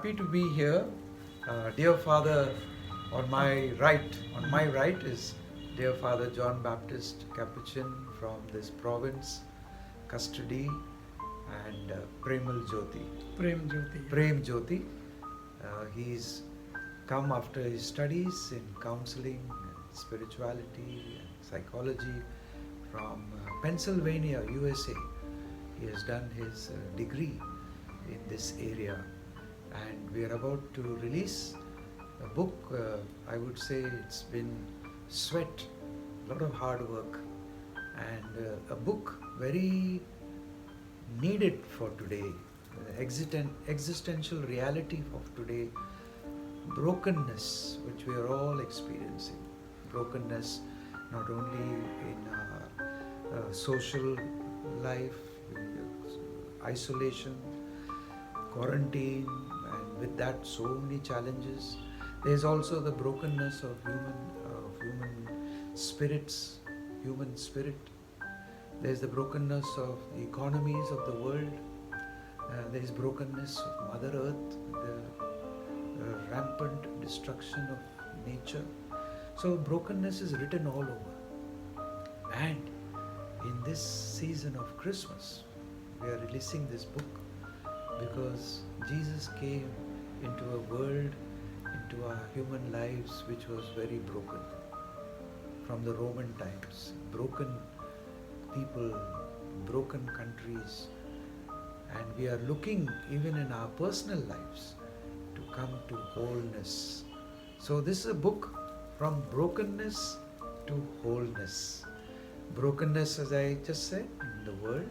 happy to be here. Dear Father, on my right is Dear Father John Baptist Capuchin from this province, custody, and Premal Jyoti. Prem Jyoti. He's come after his studies in counseling, and spirituality, and psychology from Pennsylvania, USA. He has done his degree in this area, and we are about to release a book. I would say it's been sweat, a lot of hard work, and a book very needed for today, existential reality of today, brokenness, which we are all experiencing. Brokenness not only in our social life, isolation, quarantine, and with that so many challenges. There's also the brokenness of human spirits, human spirit. There's the brokenness of the economies of the world. There's brokenness of Mother Earth, the rampant destruction of nature. So brokenness is written all over. And in this season of Christmas, we are releasing this book because Jesus came into a world, into our human lives, which was very broken. From the Roman times, broken people, broken countries, and we are looking even in our personal lives to come to wholeness. So this is a book from brokenness to wholeness. Brokenness, as I just said, in the world,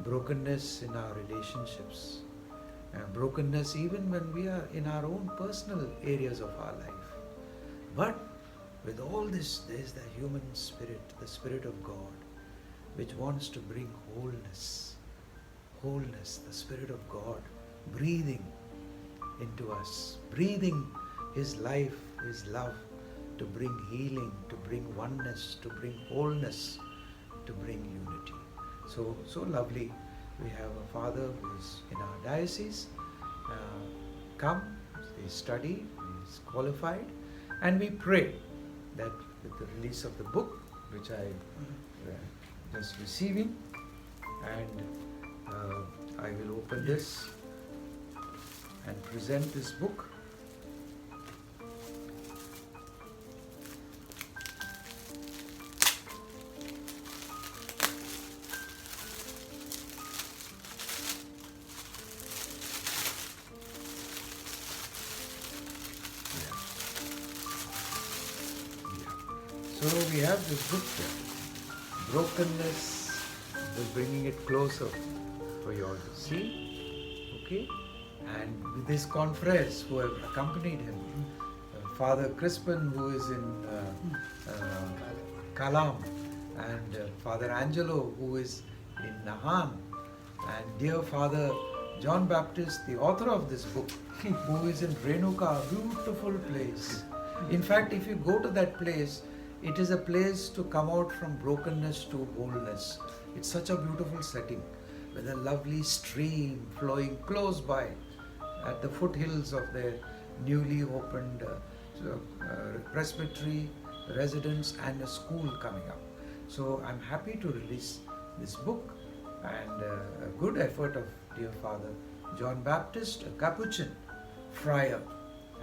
brokenness in our relationships, brokenness even when we are in our own personal areas of our life. But with all this, there is the human spirit, the Spirit of God, which wants to bring wholeness. Wholeness, the Spirit of God, breathing into us, breathing His life, His love, to bring healing, to bring oneness, to bring wholeness, to bring unity. So lovely. We have a father who is in our diocese, come, he study, he is qualified, and we pray that with the release of the book, which I just receiving, and I will open this and present this book. So we have this book here, Brokenness, just bringing it closer for you all to see, okay? And with his confreres who have accompanied him, Father Crispin, who is in Kalam, and Father Angelo, who is in Nahan, and dear Father John Baptist, the author of this book, who is in Renuka, a beautiful place. In fact, if you go to that place, it is a place to come out from brokenness to wholeness. It's such a beautiful setting with a lovely stream flowing close by at the foothills of the newly opened presbytery, residence, and a school coming up. So I'm happy to release this book, and a good effort of dear Father John Baptist, a Capuchin friar,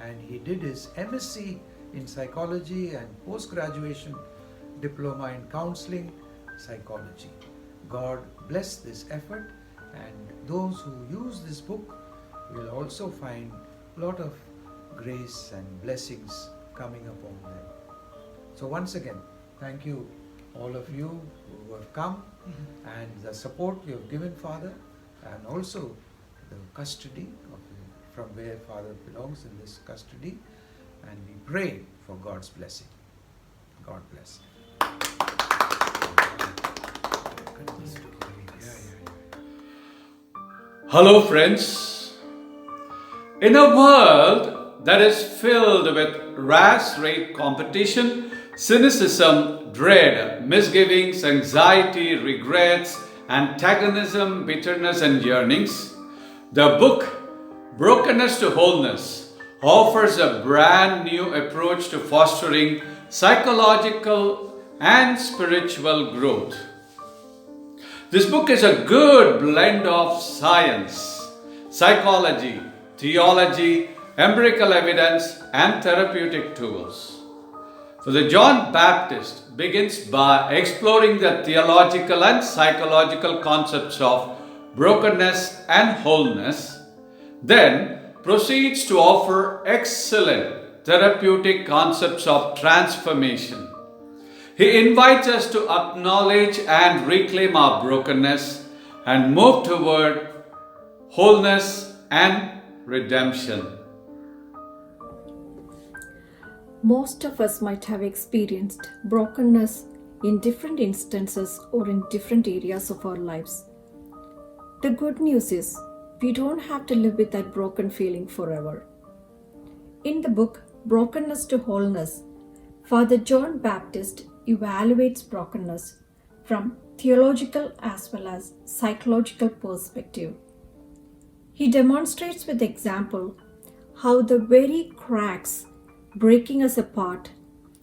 and he did his MSc in psychology and post-graduation diploma in counseling psychology. God bless this effort, and those who use this book will also find a lot of grace and blessings coming upon them. So once again, thank you all of you who have come, and the support you have given Father, and also the custody of from where Father belongs in this custody, and we pray for God's blessing. God bless. Hello friends. In a world that is filled with rat race competition, cynicism, dread, misgivings, anxiety, regrets, antagonism, bitterness and yearnings, the book Brokenness to Wholeness offers a brand new approach to fostering psychological and spiritual growth. This book is a good blend of science, psychology, theology, empirical evidence, and therapeutic tools. Father John Baptist begins by exploring the theological and psychological concepts of brokenness and wholeness, then proceeds to offer excellent therapeutic concepts of transformation. He invites us to acknowledge and reclaim our brokenness and move toward wholeness and redemption. Most of us might have experienced brokenness in different instances or in different areas of our lives. The good news is we don't have to live with that broken feeling forever. In the book Brokenness to Wholeness, Father John Baptist evaluates brokenness from theological as well as psychological perspective. He demonstrates with example how the very cracks breaking us apart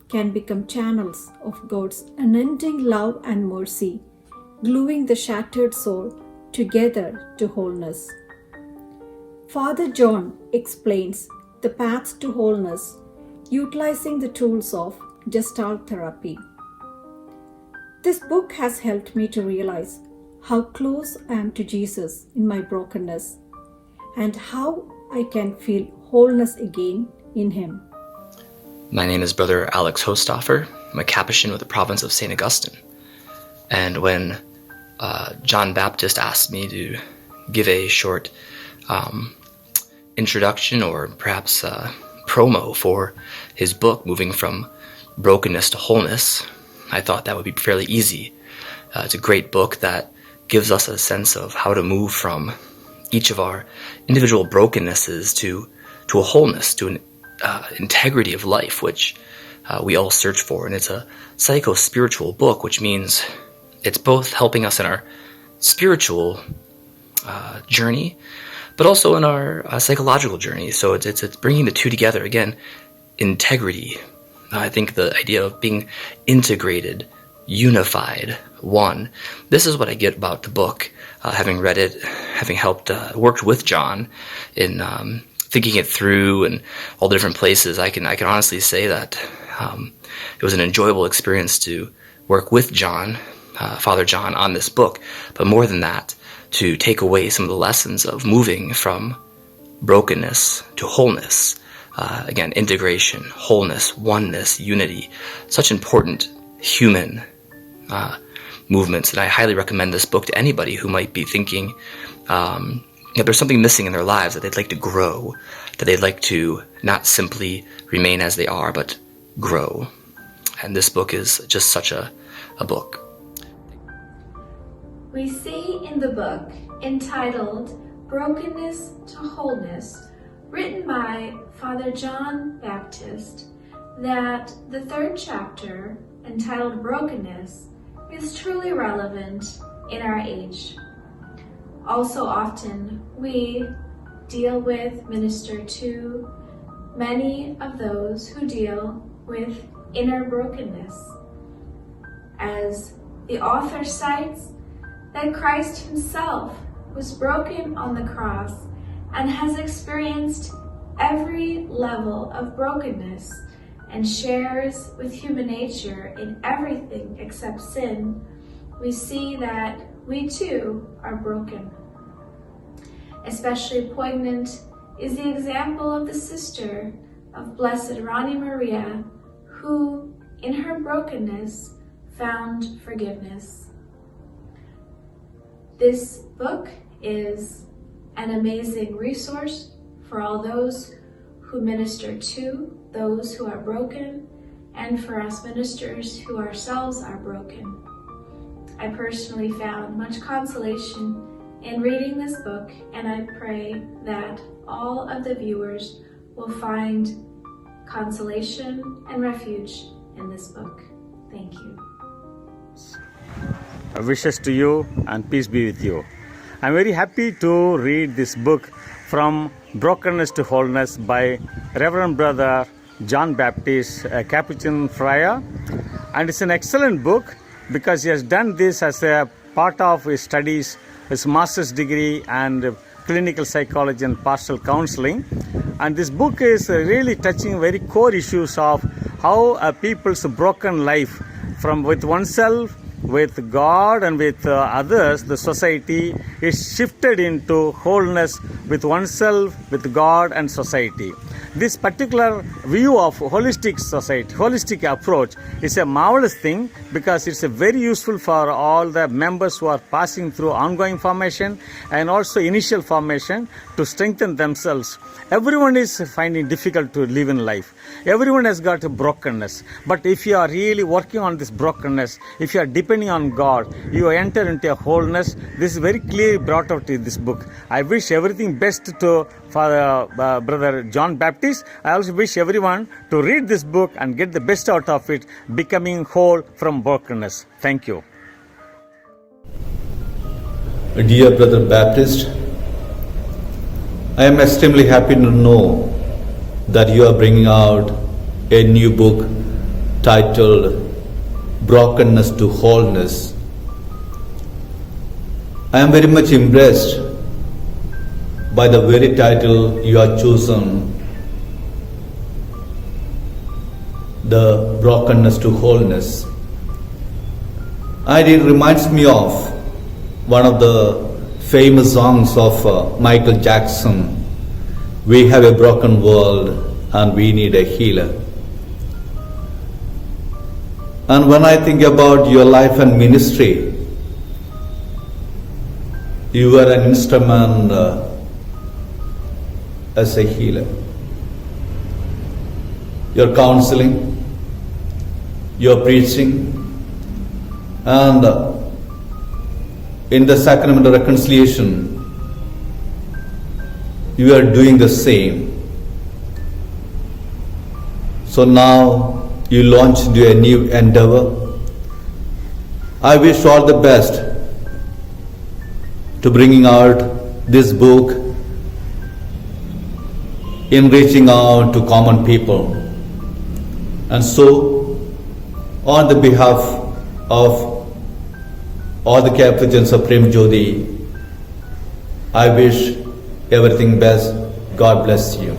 can become channels of God's unending love and mercy, gluing the shattered soul together to wholeness. Father John explains the path to wholeness utilizing the tools of Gestalt therapy. This book has helped me to realize how close I am to Jesus in my brokenness and how I can feel wholeness again in Him. My name is Brother Alex Hostoffer. I'm a Capuchin with the province of St. Augustine. And when John Baptist asked me to give a short introduction or perhaps promo for his book, Moving from Brokenness to Wholeness, I thought that would be fairly easy. It's a great book that gives us a sense of how to move from each of our individual brokennesses to a wholeness, to an integrity of life, which we all search for. And it's a psycho-spiritual book, which means it's both helping us in our spiritual journey, but also in our psychological journey. So it's bringing the two together. Again, integrity. I think the idea of being integrated, unified, one. This is what I get about the book, having read it, having helped, worked with John in thinking it through and all the different places. I can honestly say that it was an enjoyable experience to work with John, Father John, on this book. But more than that, to take away some of the lessons of moving from brokenness to wholeness. Again, integration, wholeness, oneness, unity, such important human movements. And I highly recommend this book to anybody who might be thinking that there's something missing in their lives, that they'd like to grow, that they'd like to not simply remain as they are, but grow. And this book is just such a book. We see in the book entitled Brokenness to Wholeness, written by Father John Baptist, that the third chapter, entitled Brokenness, is truly relevant in our age. Also often we deal with, minister to many of those who deal with inner brokenness. As the author cites, that Christ Himself was broken on the cross and has experienced every level of brokenness and shares with human nature in everything except sin, we see that we too are broken. Especially poignant is the example of the sister of Blessed Rani Maria, who, in her brokenness, found forgiveness. This book is an amazing resource for all those who minister to those who are broken, and for us ministers who ourselves are broken. I personally found much consolation in reading this book, and I pray that all of the viewers will find consolation and refuge in this book. Thank you. Wishes to you and peace be with you. I'm very happy to read this book from Brokenness to Wholeness by Reverend Brother John Baptist, a Capuchin friar. And it's an excellent book because he has done this as a part of his studies, his master's degree and clinical psychology and pastoral counseling. And this book is really touching very core issues of how a people's broken life from with oneself, with God and with others, the society, is shifted into wholeness with oneself, with God and society. This particular view of holistic society, holistic approach is a marvelous thing because it's a very useful for all the members who are passing through ongoing formation and also initial formation to strengthen themselves. Everyone is finding difficult to live in life. Everyone has got a brokenness. But if you are really working on this brokenness, if you are depending on God, you enter into a wholeness. This is very clearly brought out in this book. I wish everything best to Father Brother John Baptist. I also wish everyone to read this book and get the best out of it, becoming whole from brokenness. Thank you. Dear Brother Baptist, I am extremely happy to know that you are bringing out a new book titled Brokenness to Wholeness. I am very much impressed by the very title you have chosen, the Brokenness to Wholeness. And it reminds me of one of the famous songs of Michael Jackson, "We have a broken world and we need a healer." And when I think about your life and ministry, you are an instrument as a healer. Your counseling, your preaching, and in the sacrament of reconciliation, you are doing the same. So now you launch into a new endeavor. I wish all the best to bringing out this book in reaching out to common people. And so, on the behalf of all the Capuchins of Prem Jyoti, I wish everything best. God bless you.